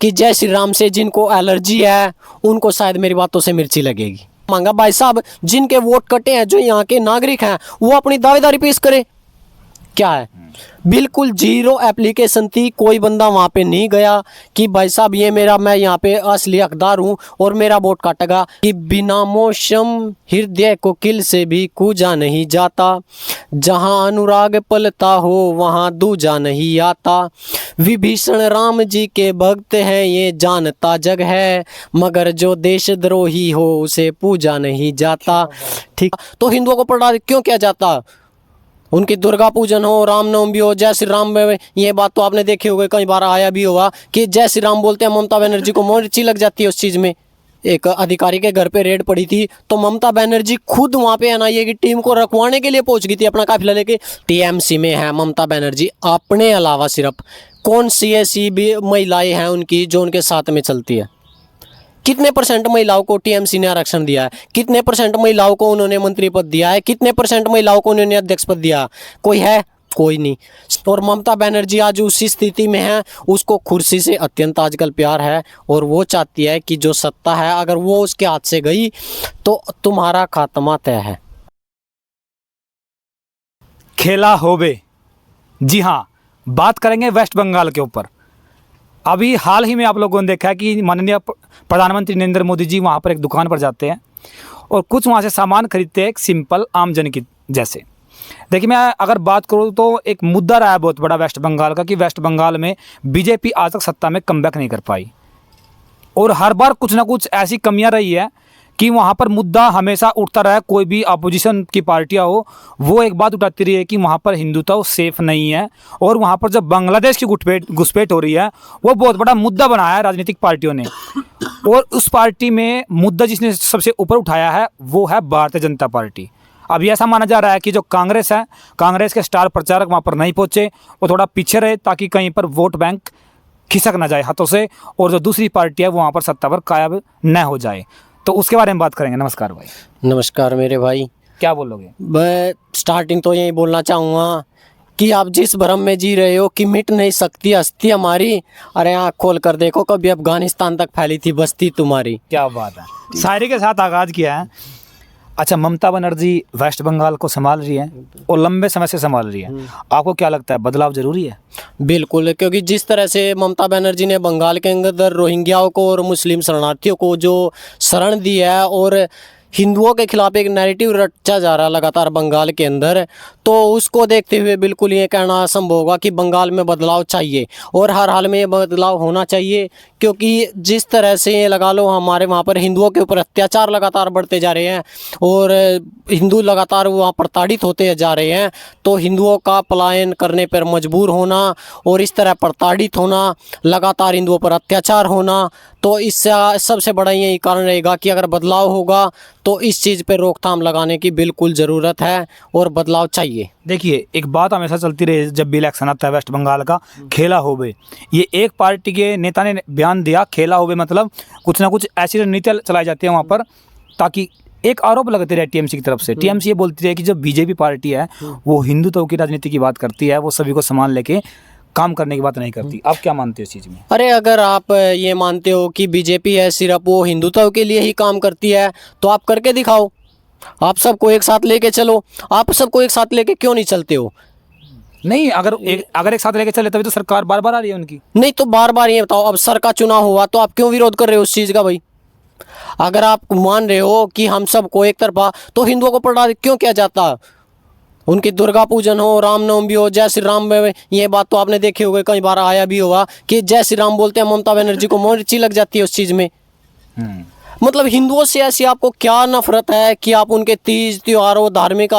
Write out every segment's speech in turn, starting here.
कि जय श्री राम से जिनको एलर्जी है उनको शायद मेरी बातों से मिर्ची लगेगी। मांगा भाई साहब, जिनके वोट कटे हैं, जो यहाँ के नागरिक हैं, वो अपनी दावेदारी पेश करे। क्या है, बिल्कुल जीरो एप्लीकेशन थी। कोई बंदा वहाँ पे नहीं गया कि भाई साहब ये मेरा, मैं यहाँ पे असली हकदार हूँ और मेरा वोट काटेगा। कि बिना मौसम हृदय को किल से भी कूजा नहीं जाता, जहाँ अनुराग पलता हो वहाँ दूजा नहीं आता। विभीषण राम जी के भक्त हैं ये जानता जग है, मगर जो देशद्रोही हो उसे पूजा नहीं जाता। ठीक, तो हिंदुओं को पढ़ा क्यों किया जाता? उनकी दुर्गा पूजन हो, रामनवमी हो, जय श्री राम में ये बात तो आपने देखी होगी, कई बार आया भी होगा कि जय श्री राम बोलते हैं ममता बनर्जी को मिर्ची लग जाती है उस चीज़ में। एक अधिकारी के घर पे रेड पड़ी थी तो ममता बनर्जी खुद वहाँ पे एनआईए की टीम को रखवाने के लिए पहुंच गई थी, अपना काफिला लेके। टीएमसी में है ममता बनर्जी, अपने अलावा सिर्फ कौन सी ऐसी भी महिलाएं हैं उनकी जो उनके साथ में चलती है? कितने परसेंट महिलाओं को टीएमसी ने आरक्षण दिया है? कितने परसेंट महिलाओं को उन्होंने मंत्री पद दिया है? कितने परसेंट महिलाओं को उन्होंने अध्यक्ष पद दिया? कोई है? कोई नहीं। और ममता बनर्जी आज उसी स्थिति में है, उसको कुर्सी से अत्यंत आजकल प्यार है और वो चाहती है कि जो सत्ता है अगर वो उसके हाथ से गई तो तुम्हारा खात्मा तय है। खेला होवे, जी हाँ, बात करेंगे वेस्ट बंगाल के ऊपर। अभी हाल ही में आप लोगों ने देखा है कि माननीय प्रधानमंत्री नरेंद्र मोदी जी वहाँ पर एक दुकान पर जाते हैं और कुछ वहाँ से सामान खरीदते हैं, एक सिंपल आम जन की जैसे। देखिए, मैं अगर बात करूँ तो एक मुद्दा रहा है बहुत बड़ा वेस्ट बंगाल का कि वेस्ट बंगाल में बीजेपी आज तक सत्ता में कमबैक नहीं कर पाई और हर बार कुछ ना कुछ ऐसी कमियां रही है कि वहाँ पर मुद्दा हमेशा उठता रहा है। कोई भी अपोजिशन की पार्टियाँ हो वो एक बात उठाती रही है कि वहाँ पर हिंदुत्व सेफ नहीं है, और वहाँ पर जब बांग्लादेश की घुसपैठ हो रही है वो बहुत बड़ा मुद्दा बनाया है राजनीतिक पार्टियों ने। और उस पार्टी में मुद्दा जिसने सबसे ऊपर उठाया है वो है भारतीय जनता पार्टी। अभी ऐसा माना जा रहा है कि जो कांग्रेस है, कांग्रेस के स्टार प्रचारक वहाँ पर नहीं पहुँचे, वो थोड़ा पीछे रहे ताकि कहीं पर वोट बैंक खिसक ना जाए हाथों से, और जो दूसरी पार्टी है वो वहाँ पर सत्ता पर कायम न हो जाए। तो उसके बारे में बात करेंगे। नमस्कार भाई। नमस्कार मेरे भाई। क्या बोलोगे? मैं स्टार्टिंग तो यही बोलना चाहूँगा कि आप जिस भ्रम में जी रहे हो कि मिट नहीं सकती हस्ती हमारी, अरे आँख खोल कर देखो, कभी अफगानिस्तान तक फैली थी बस्ती तुम्हारी। क्या बात है। शायरी के साथ आगाज किया है। अच्छा, ममता बनर्जी वेस्ट बंगाल को संभाल रही है और लंबे समय से संभाल रही है, आपको क्या लगता है बदलाव जरूरी है? बिल्कुल, क्योंकि जिस तरह से ममता बनर्जी ने बंगाल के अंदर रोहिंग्याओं को और मुस्लिम शरणार्थियों को जो शरण दी है और हिंदुओं के खिलाफ एक नैरेटिव रचा जा रहा है लगातार बंगाल के अंदर, तो उसको देखते हुए बिल्कुल ये कहना असंभव होगा कि बंगाल में बदलाव चाहिए और हर हाल में ये बदलाव होना चाहिए। क्योंकि जिस तरह से ये लगा लो हमारे वहाँ पर हिंदुओं के ऊपर अत्याचार लगातार बढ़ते जा रहे हैं और हिंदू लगातार वहाँ प्रताड़ित होते जा रहे हैं, तो हिंदुओं का पलायन करने पर मजबूर होना और इस तरह प्रताड़ित होना, लगातार हिंदुओं पर अत्याचार होना, तो इससे सबसे बड़ा यही कारण रहेगा कि अगर बदलाव होगा तो इस चीज़ पे रोकथाम लगाने की बिल्कुल ज़रूरत है और बदलाव चाहिए। देखिए, एक बात हमेशा चलती रही जब भी इलेक्शन आता है वेस्ट बंगाल का, खेला होवे। ये एक पार्टी के नेता ने बयान दिया, खेला होवे मतलब कुछ ना कुछ ऐसी रणनीतियाँ चलाई जाती हैं वहाँ पर ताकि एक आरोप लगते रहे टीएमसी की तरफ से। टीएमसी ये बोलती रही कि जब बीजेपी पार्टी है वो हिंदुत्व की राजनीति की बात करती है, वो सभी को सामान लेके काम करने की बात नहीं करती। आप क्या मानते हो इस चीज़ में? अरे अगर आप ये मानते हो कि बीजेपी है सिर्फ वो हिंदुत्व के लिए ही काम करती है तो आप करके दिखाओ, आप सबको एक साथ लेके चलो। आप सबको एक साथ लेके क्यों नहीं चलते हो? नहीं, अगर एक साथ लेके चले तभी तो सरकार बार बार आ रही है उनकी। नहीं तो बार बार ये बताओ, अब सर का चुनाव हुआ तो आप क्यों विरोध कर रहे हो उस चीज़ का भाई? अगर आप मान रहे हो कि हम सबको एक तरफा, तो हिंदुओं को पढ़ा क्यों किया जाता? उनकी दुर्गा पूजन हो, रामनवमी हो, जय श्री राम में ये बात तो आपने देखी होगी, कई बार आया भी होगा कि जय श्री राम बोलते हैं ममता बनर्जी को मिर्ची लग जाती है उस चीज़ में। मतलब हिंदुओं से ऐसी आपको क्या नफरत है कि आप उनके तीज त्योहारों, धार्मिक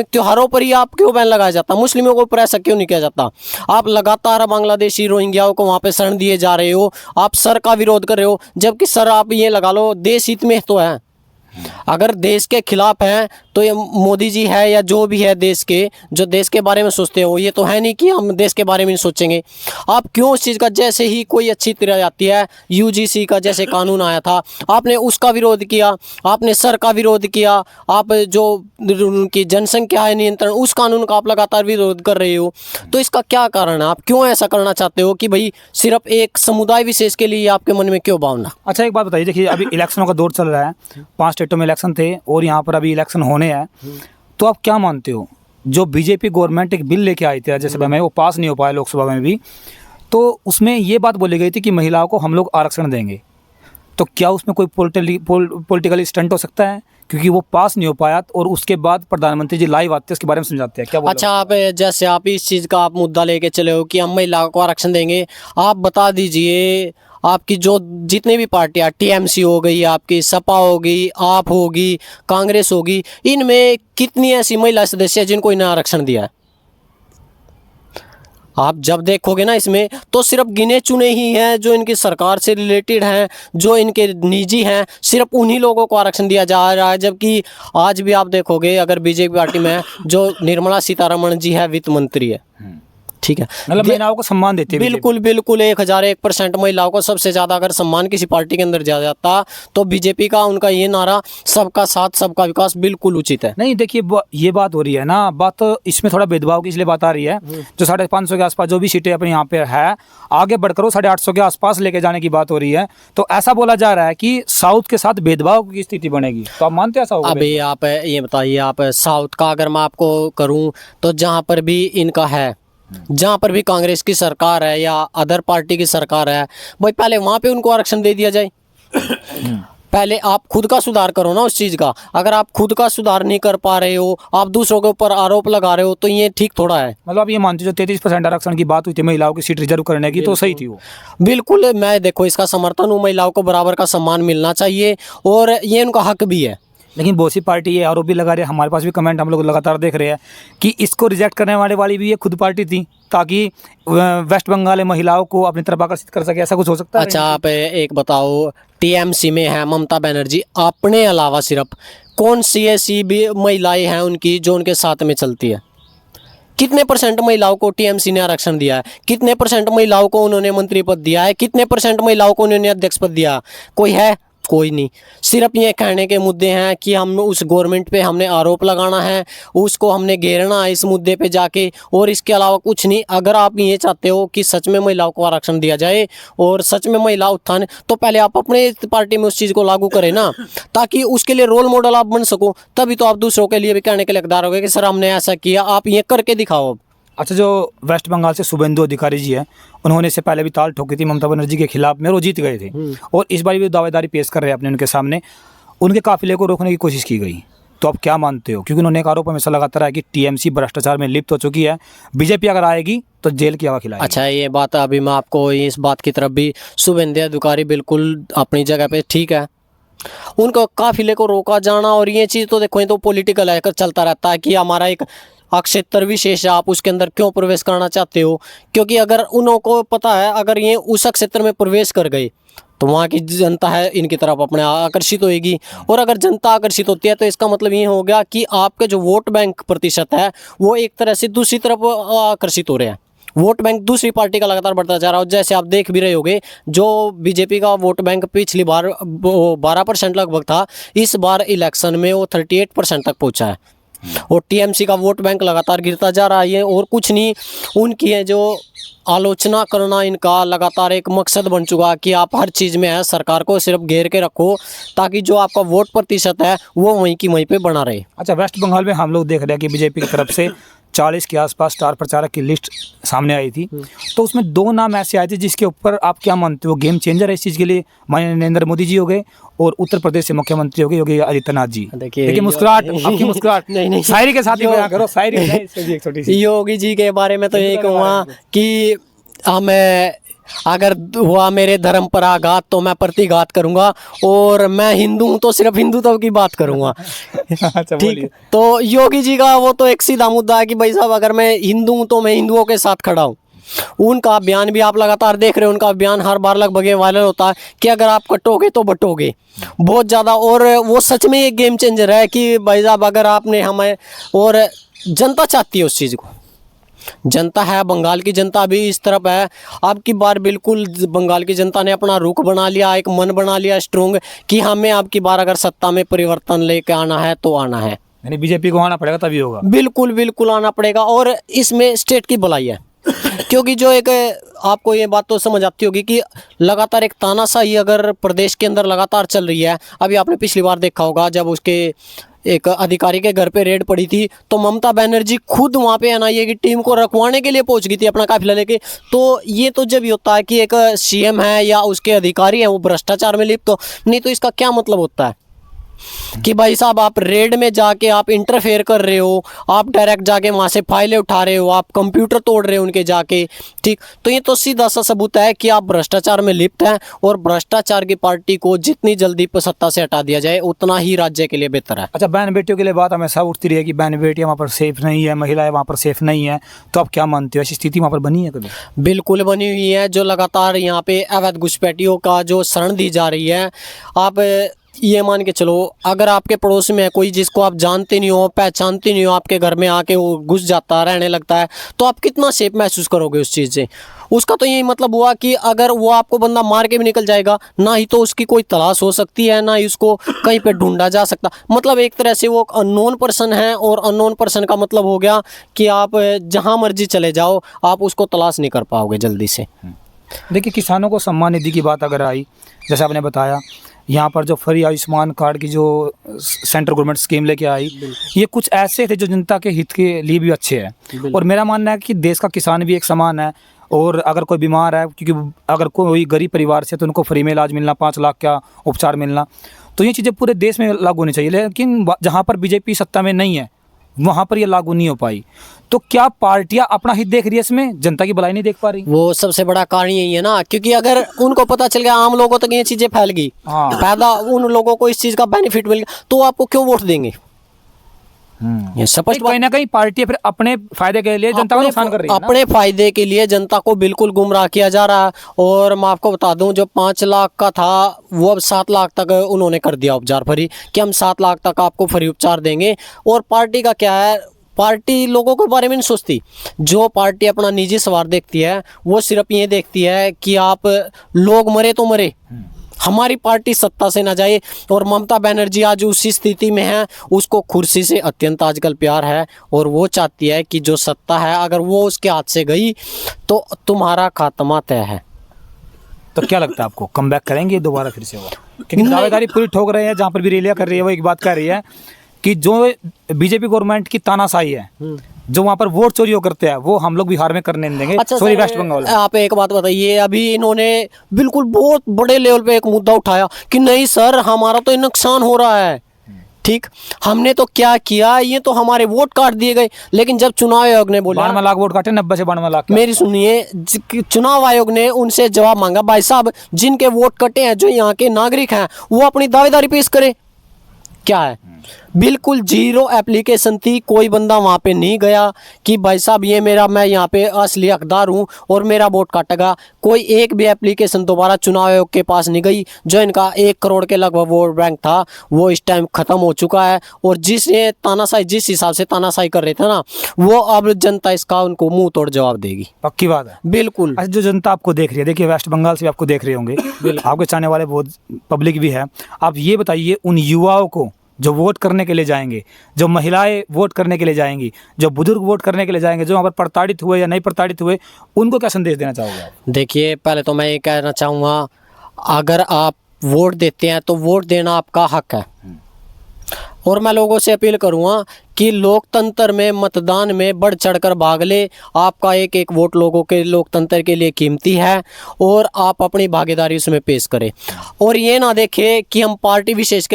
त्योहारों पर ही आप क्यों बैन लगाया जाता? मुस्लिमों के ऊपर ऐसा क्यों नहीं किया जाता? आप लगातार बांग्लादेशी रोहिंग्याओं को वहाँ पे शरण दिए जा रहे हो, आप सर का विरोध कर रहे हो, जबकि सर आप ये लगा लो देश हित में तो है। अगर देश के खिलाफ हैं तो ये मोदी जी है या जो भी है देश के, जो देश के बारे में सोचते हो, ये तो है नहीं कि हम देश के बारे में नहीं सोचेंगे। आप क्यों उस चीज़ का, जैसे ही कोई अच्छी तरह आती है, यूजीसी का जैसे कानून आया था, आपने उसका विरोध किया, आपने सर का विरोध किया, आप जो उनकी जनसंख्या है नियंत्रण, उस कानून का आप लगातार विरोध कर रहे हो। तो इसका क्या कारण है? आप क्यों ऐसा करना चाहते हो कि भाई सिर्फ एक समुदाय विशेष के लिए आपके मन में क्यों भावना? अच्छा, एक बात बताइए, देखिए अभी इलेक्शनों का दौर चल रहा है, 5 स्टेटों में इलेक्शन थे और यहाँ पर अभी इलेक्शन होने हैं, तो आप क्या मानते हो, जो बीजेपी गवर्नमेंट एक बिल लेके आई थी राज्यसभा में, वो पास नहीं हो पाया लोकसभा में भी, तो उसमें ये बात बोली गई थी कि महिलाओं को हम लोग आरक्षण देंगे, तो क्या उसमें कोई पॉलिटिकल स्टंट हो सकता है? क्योंकि वो पास नहीं हो पाया और उसके बाद प्रधानमंत्री जी लाइव आते हैं, उसके बारे में समझाते हैं, क्या बोल अच्छा, आप जैसे आप इस चीज़ का आप मुद्दा लेके चले हो कि हम महिलाओं को आरक्षण देंगे, आप बता दीजिए आपकी जो जितनी भी पार्टियां, टीएमसी हो गई, आपकी सपा होगी, आप होगी, कांग्रेस होगी, इनमें कितनी ऐसी महिला सदस्य हैं जिनको इन्हें आरक्षण दिया है? आप जब देखोगे ना इसमें, तो सिर्फ गिने चुने ही हैं जो इनकी सरकार से रिलेटेड हैं, जो इनके निजी हैं, सिर्फ उन्हीं लोगों को आरक्षण दिया जा रहा है। जबकि आज भी आप देखोगे, अगर बीजेपी पार्टी में जो निर्मला सीतारमण जी है, वित्त मंत्री है, ठीक है, मतलब महिलाओं को सम्मान देते हैं बिल्कुल बिल्कुल 1001% महिलाओं को सबसे ज़्यादा अगर सम्मान किसी पार्टी के अंदर दिया जाता, तो बीजेपी का उनका ये नारा सबका साथ सबका विकास बिल्कुल उचित है। नहीं, देखिए ये बात हो रही है ना, बात तो इसमें थोड़ा भेदभाव की इसलिए बात आ रही है, जो 550 के आसपास जो भी सीटें अपने यहाँ पे है, आगे बढ़कर वो 850 के आसपास लेके जाने की बात हो रही है। तो ऐसा बोला जा रहा है कि साउथ के साथ भेदभाव की स्थिति बनेगी, तो आप मानते हैं ऐसा होगा? अभी आप ये बताइए, आप साउथ का अगर मैं आपको करूं, तो जहां पर भी इनका है, जहां पर भी कांग्रेस की सरकार है या अदर पार्टी की सरकार है, भाई पहले वहां पे उनको आरक्षण दे दिया जाए। पहले आप खुद का सुधार करो ना उस चीज़ का। अगर आप खुद का सुधार नहीं कर पा रहे हो, आप दूसरों के ऊपर आरोप लगा रहे हो, तो ये ठीक थोड़ा है। मतलब आप ये मानते हो जो 33% आरक्षण की बात हुई थी महिलाओं की सीट रिजर्व करने की, तो सही थी वो? बिल्कुल, मैं देखो इसका समर्थन हूँ, महिलाओं को बराबर का सम्मान मिलना चाहिए और ये उनका हक भी है। लेकिन बहुत सी पार्टी ये आरोप भी लगा रहे हैं, हमारे पास भी कमेंट हम लोग लगातार देख रहे हैं कि इसको रिजेक्ट करने वाली भी ये खुद पार्टी थी, ताकि वेस्ट बंगाल महिलाओं को अपनी तरफ आकर्षित कर सके। ऐसा कुछ हो सकता है? अच्छा, आप एक बताओ, टीएमसी में है ममता बनर्जी, अपने अलावा सिर्फ कौन सी ऐसी भी महिलाएं हैं उनकी जो उनके साथ में चलती है? कितने % महिलाओं को टीएमसी ने आरक्षण दिया है? कितने % महिलाओं को उन्होंने मंत्री पद दिया है? कितने % महिलाओं को उन्होंने अध्यक्ष पद दिया? कोई है? कोई नहीं। सिर्फ ये कहने के मुद्दे हैं कि हम उस गवर्नमेंट पे हमने आरोप लगाना है, उसको हमने घेरना है इस मुद्दे पे जाके, और इसके अलावा कुछ नहीं। अगर आप ये चाहते हो कि सच में महिलाओं को आरक्षण दिया जाए और सच में महिला उत्थान, तो पहले आप अपने पार्टी में उस चीज़ को लागू करें ना, ताकि उसके लिए रोल मॉडल आप बन सको। तभी तो आप दूसरों के लिए भी कहने के लिए हकदार होगे कि सर हमने ऐसा किया, आप ये करके दिखाओ। अच्छा, जो वेस्ट बंगाल से शुभेंदु अधिकारी जी हैं, उन्होंने इससे पहले भी ताल ठोकी थी ममता बनर्जी के खिलाफ में, वो जीत गए थे, और इस बार भी दावेदारी पेश कर रहे हैं अपने उनके सामने, उनके काफिले को रोकने की कोशिश की गई। तो आप क्या मानते हो? क्योंकि उन्होंने एक आरोप हमेशा लगातार है कि टीएमसी भ्रष्टाचार में लिप्त हो चुकी है, बीजेपी अगर आएगी तो जेल की हवा खिलाएगी। अच्छा, ये बात अभी मैं आपको इस बात की तरफ भी, शुभेंदु अधिकारी बिल्कुल अपनी जगह पे ठीक है, उनको काफिले को रोका जाना, और ये चीज़ तो देखो, ये तो पॉलिटिकल है, चलता रहता है कि हमारा एक क्षेत्र विशेष है, आप उसके अंदर क्यों प्रवेश करना चाहते हो? क्योंकि अगर उनको पता है अगर ये उस क्षेत्र में प्रवेश कर गए तो वहाँ की जनता है इनकी तरफ अपने आकर्षित होएगी, और अगर जनता आकर्षित होती है तो इसका मतलब ये हो गया कि आपके जो वोट बैंक प्रतिशत है वो एक तरह से दूसरी तरफ आकर्षित हो रहे हैं। वोट बैंक दूसरी पार्टी का लगातार बढ़ता जा रहा है। जैसे आप देख भी रहे होगे, जो बीजेपी का वोट बैंक पिछली बार 12% लगभग था, इस बार इलेक्शन में वो 38% तक पहुँचा है, और टीएमसी का वोट बैंक लगातार गिरता जा रहा है। और कुछ नहीं, उनकी है जो आलोचना करना इनका लगातार एक मकसद बन चुका कि आप हर चीज़ में है सरकार को सिर्फ घेर के रखो, ताकि जो आपका वोट प्रतिशत है वो वहीं की वहीं पे बना रहे। अच्छा, वेस्ट बंगाल में हम लोग देख रहे हैं कि बीजेपी की तरफ से 40 के आसपास स्टार प्रचारक की लिस्ट सामने आई थी, तो उसमें 2 नाम ऐसे आए थे जिसके ऊपर आप क्या मानते हो गेम चेंजर है इस चीज़ के लिए? माननीय नरेंद्र मोदी जी हो गए और उत्तर प्रदेश से मुख्यमंत्री हो गए योगी आदित्यनाथ जी। देखिए मुस्कुराहट, आपकी मुस्कुराहट नहीं, शायरी के साथ ही बयां करो, शायरी एक छोटी सी। योगी जी के बारे में तो यही कहूँगा कि हमें अगर हुआ मेरे धर्म पर आघात तो मैं प्रतिघात करूंगा, और मैं हिंदू हूं तो सिर्फ हिंदुत्व की बात करूंगा। अच्छा, ठीक, तो योगी जी का वो तो एक सीधा मुद्दा है कि भाई साहब अगर मैं हिंदू हूं तो मैं हिंदुओं के साथ खड़ा हूं, उनका बयान भी आप लगातार देख रहे हो, उनका बयान हर बार लगभग ये वायरल होता है कि अगर आप कटोगे तो बटोगे बहुत ज़्यादा। और वो सच में एक गेम चेंजर है कि भाई साहब अगर आपने हमें, और जनता चाहती है उस चीज़ को, जनता है, बंगाल की जनता भी इस तरफ है। अब की बार बिल्कुल बंगाल की जनता ने अपना रुख बना लिया, एक मन बना लिया स्ट्रोंग कि हमें अब की बार अगर सत्ता में परिवर्तन लेके आना है तो आना है, यानी बीजेपी को आना पड़ेगा तभी होगा। बिल्कुल बिल्कुल आना पड़ेगा। और इसमें स्टेट की भलाई है क्योंकि जो एक, आपको ये बात तो समझ आती होगी कि लगातार एक तानाशाही अगर प्रदेश के अंदर लगातार चल रही है। अभी आपने पिछली बार देखा होगा जब उसके एक अधिकारी के घर पे रेड पड़ी थी तो ममता बनर्जी खुद वहाँ पे एनआईए की टीम को रखवाने के लिए पहुंच गई थी अपना काफिला लेके। तो ये तो जब ही होता है कि एक सीएम है या उसके अधिकारी हैं वो भ्रष्टाचार में लिप्त, तो नहीं तो इसका क्या मतलब होता है कि भाई साहब आप रेड में जाके आप इंटरफेयर कर रहे हो, आप डायरेक्ट जाके वहाँ से फाइलें उठा रहे हो, आप कंप्यूटर तोड़ रहे हो उनके जाके, ठीक। तो ये तो सीधा सा सबूत है कि आप भ्रष्टाचार में लिप्त हैं और भ्रष्टाचार की पार्टी को जितनी जल्दी सत्ता से हटा दिया जाए उतना ही राज्य के लिए बेहतर है। अच्छा, बहन बेटियों के लिए बात हमेशा उठती रही है कि बहन बेटियाँ वहाँ पर सेफ नहीं है, महिलाएं वहाँ पर सेफ नहीं है, तो आप क्या मानते हो ऐसी स्थिति वहाँ पर बनी है कभी? बिल्कुल बनी हुई है। जो लगातार यहाँ पे अवैध घुसपैठियों का जो शरण दी जा रही है, आप ये मान के चलो अगर आपके पड़ोस में है कोई जिसको आप जानते नहीं हो, पहचानते नहीं हो, आपके घर में आके वो घुस जाता रहने लगता है, तो आप कितना सेफ महसूस करोगे उस चीज़ से। उसका तो यही मतलब हुआ कि अगर वो आपको बंदा मार के भी निकल जाएगा, ना ही तो उसकी कोई तलाश हो सकती है, ना ही उसको कहीं पे ढूंढा जा सकता। मतलब एक तरह से वो अननोन पर्सन है, और अननोन पर्सन का मतलब हो गया कि आप जहाँ मर्जी चले जाओ आप उसको तलाश नहीं कर पाओगे जल्दी से। देखिए, किसानों को सम्मान निधि की बात अगर आई, जैसे आपने बताया यहाँ पर जो फ्री आयुष्मान कार्ड की जो सेंट्रल गवर्नमेंट स्कीम लेके आई, ये कुछ ऐसे थे जो जनता के हित के लिए भी अच्छे हैं। और मेरा मानना है कि देश का किसान भी एक समान है, और अगर कोई बीमार है, क्योंकि अगर कोई गरीब परिवार से तो उनको फ्री में इलाज मिलना, 5 लाख का उपचार मिलना, तो ये चीज़ें पूरे देश में लागू होनी चाहिए। लेकिन जहाँ पर बीजेपी सत्ता में नहीं है वहाँ पर ये लागू नहीं हो पाई, तो क्या पार्टियां अपना हित देख रही है इसमें, जनता की भलाई नहीं देख पा रही? वो सबसे बड़ा कारण यही है ना, क्योंकि अगर उनको पता चल गया, आम लोगों तक ये चीजें फैल गई, हाँ। फायदा उन लोगों को इस चीज का बेनिफिट मिल गया, तो आपको क्यों वोट देंगे? ये स्पष्ट कहीं ना कहीं पार्टियां फिर अपने फायदे के लिए जनता को नुकसान कर रही है ना? अपने फायदे के लिए जनता को बिल्कुल गुमराह किया जा रहा है। और मैं आपको बता दूं, जो 5 लाख का था वो अब 7 लाख तक उन्होंने कर दिया उपचार फ्री, कि हम 7 लाख तक आपको फ्री उपचार देंगे। और पार्टी का क्या है, पार्टी लोगों के बारे में नहीं सोचती। जो पार्टी अपना निजी स्वार्थ देखती है वो सिर्फ ये देखती है कि आप लोग मरे तो मरे, हमारी पार्टी सत्ता से ना जाए। और ममता बनर्जी आज उसी स्थिति में है, उसको कुर्सी से अत्यंत आजकल प्यार है, और वो चाहती है कि जो सत्ता है अगर वो उसके हाथ से गई तो तुम्हारा खात्मा तय है। तो क्या लगता है आपको, कम बैक करेंगे दोबारा फिर से वो? क्योंकि दावेदारी पूरी ठोक रहे हैं, जहाँ पर भी रैलियां कर रही है वो एक बात कह रही है कि जो बीजेपी गवर्नमेंट की तानाशाही है, जो वहाँ पर वोट चोरी करते हैं, वो हम लोग बिहार में करने नहीं देंगे। अच्छा सॉरी, वेस्ट बंगाल। आप एक बात बताइए, अभी इन्होंने बिल्कुल बहुत बड़े लेवल पे एक मुद्दा उठाया कि नहीं सर हमारा तो नुकसान हो रहा है, ठीक, हमने तो क्या किया, ये तो हमारे वोट काट दिए गए। लेकिन जब चुनाव आयोग ने बोला 92 लाख वोट काटे, 90 से 92 लाख। मेरी सुनिए, चुनाव आयोग ने उनसे जवाब मांगा, भाई साहब जिनके वोट कटे हैं, जो यहाँ के नागरिक हैं, वो अपनी दावेदारी पेश करे। क्या है, बिल्कुल जीरो एप्लीकेशन थी, कोई बंदा वहाँ पे नहीं गया कि भाई साहब ये मेरा, मैं यहाँ पे असली हकदार हूँ और मेरा वोट काटेगा। कोई एक भी एप्लीकेशन दोबारा चुनाव आयोग के पास नहीं गई। जो इनका 1 करोड़ के लगभग वोट बैंक था वो इस टाइम ख़त्म हो चुका है। और जिस हिसाब से तानाशाही कर रहे थे ना, वो अब जनता इसका उनको मुंह तोड़ जवाब देगी। पक्की बात है, बिल्कुल। अच्छा, जो जनता आपको देख रही है, देखिए वेस्ट बंगाल से भी आपको देख रहे होंगे, आपके चाहने वाले बहुत पब्लिक भी है। आप ये बताइए, उन युवाओं को जो वोट करने के लिए जाएंगे, जो महिलाएं वोट करने के लिए जाएंगी, जो बुजुर्ग वोट करने के लिए जाएंगे, जो वहाँ पर प्रताड़ित हुए या नहीं प्रताड़ित हुए, उनको क्या संदेश देना चाहोगे आप? देखिए, पहले तो मैं ये कहना चाहूँगा, अगर आप वोट देते हैं तो वोट देना आपका हक है। और मैं लोगों से अपील करूँगा कि लोकतंत्र में, मतदान में बढ़ चढ़कर भाग ले। आपका एक एक वोट लोगों के, लोकतंत्र के लिए कीमती है, और आप अपनी भागीदारी उसमें पेश करें। और ये ना देखें कि हम पार्टी विशेष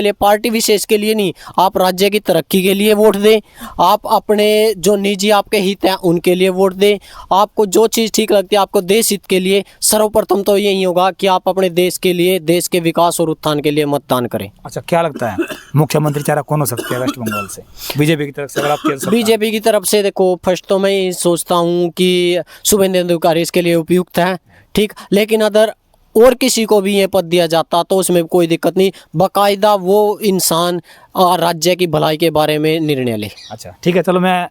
के लिए नहीं, आप राज्य की तरक्की के लिए वोट दें, आप अपने जो निजी आपके हित हैं उनके लिए वोट दें। आपको जो चीज़ ठीक लगती है, आपको देश हित के लिए, सर्वप्रथम तो यही होगा कि आप अपने देश के लिए, देश के विकास और उत्थान के लिए मतदान करें। अच्छा, क्या लगता है मुख्यमंत्री चेहरा कौन हो सकता है वेस्ट बंगाल से बीजेपी की तरफ से अगर आप खेल सकते हैं? बीजेपी की तरफ से देखो, फर्स्ट तो मैं ये सोचता हूँ कि शुभेंदु अधिकारी इसके लिए उपयुक्त है, ठीक। लेकिन अगर और किसी को भी ये पद दिया जाता तो उसमें कोई दिक्कत नहीं, बाकायदा वो इंसान राज्य की भलाई के बारे में निर्णय ले। अच्छा ठीक है, चलो मैं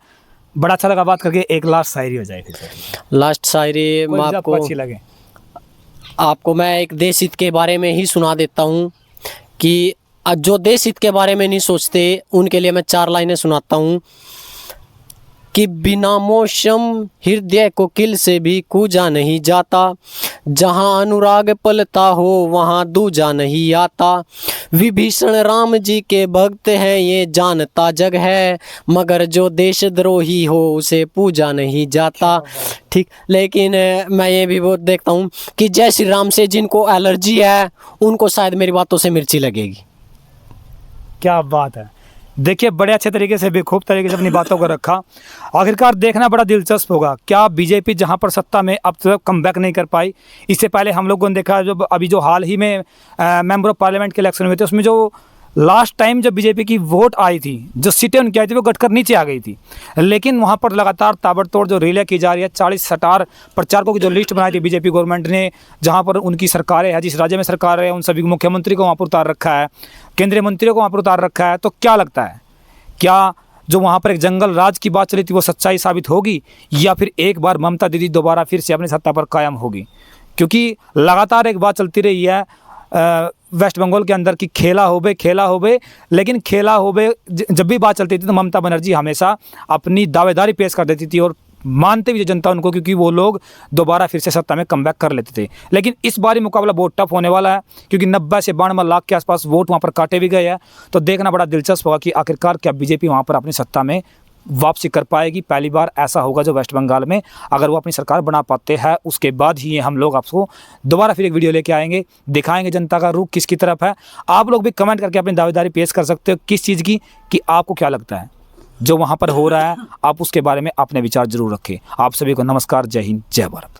बड़ा अच्छा लगा बात करके। एक लास्ट शायरी हो जाए फिर। लास्ट शायरी कोई मैं जो आपको अच्छी आपको लगे। आपको मैं एक देश हित के बारे में ही सुना देता हूँ कि जो देश हित के बारे में नहीं सोचते उनके लिए मैं 4 लाइनें सुनाता हूँ कि बिना मौसम हृदय को किल से भी कूजा नहीं जाता, जहाँ अनुराग पलता हो वहाँ दूजा नहीं आता, विभीषण राम जी के भक्त हैं ये जानता जग है, मगर जो देशद्रोही हो उसे पूजा नहीं जाता, ठीक। लेकिन मैं ये भी बहुत देखता हूँ कि जय श्री राम से जिनको एलर्जी है उनको शायद मेरी बातों से मिर्ची लगेगी। क्या बात है, देखिए बड़े अच्छे तरीके से, बेखूब तरीके से अपनी बातों को रखा। आखिरकार देखना बड़ा दिलचस्प होगा, क्या बीजेपी जहां पर सत्ता में अब तक कम बैक नहीं कर पाई। इससे पहले हम लोगों ने देखा जो अभी जो हाल ही में मेंबर ऑफ पार्लियामेंट के इलेक्शन हुए थे, उसमें जो लास्ट टाइम जब बीजेपी की वोट आई थी, जो सीटें उनकी आई थी वो घटकर नीचे आ गई थी। लेकिन वहाँ पर लगातार ताबड़तोड़ जो रैलियाँ की जा रही है, 40-60 प्रचारकों की जो लिस्ट बनाई थी बीजेपी गवर्नमेंट ने, जहाँ पर उनकी सरकारें हैं, जिस राज्य में सरकार है उन सभी मुख्यमंत्री को वहाँ पर उतार रखा है, केंद्रीय मंत्रियों को वहाँ पर उतार रखा है। तो क्या लगता है, क्या जो वहाँ पर एक जंगल राज की बात चली थी वो सच्चाई साबित होगी, या फिर एक बार ममता दीदी दोबारा फिर से अपनी सत्ता पर कायम होगी? क्योंकि लगातार एक बात चलती रही है वेस्ट बंगाल के अंदर की खेला होबे, लेकिन खेला होबे जब भी बात चलती थी तो ममता बनर्जी हमेशा अपनी दावेदारी पेश कर देती थी और मानते भी जनता उनको, क्योंकि वो लोग दोबारा फिर से सत्ता में कमबैक कर लेते थे। लेकिन इस बार मुकाबला बहुत टफ होने वाला है, क्योंकि 90 से 92 लाख के आसपास वोट वहाँ पर काटे भी गए हैं। तो देखना बड़ा दिलचस्प होगा कि आखिरकार क्या बीजेपी वहाँ पर अपनी सत्ता में वापसी कर पाएगी। पहली बार ऐसा होगा जो वेस्ट बंगाल में, अगर वो अपनी सरकार बना पाते हैं उसके बाद ही हम लोग आपको दोबारा फिर एक वीडियो लेके आएंगे, दिखाएंगे जनता का रुख किसकी तरफ है। आप लोग भी कमेंट करके अपनी दावेदारी पेश कर सकते हो किस चीज़ की, कि आपको क्या लगता है जो वहाँ पर हो रहा है, आप उसके बारे में अपने विचार जरूर रखें। आप सभी को नमस्कार, जय हिंद, जय भारत।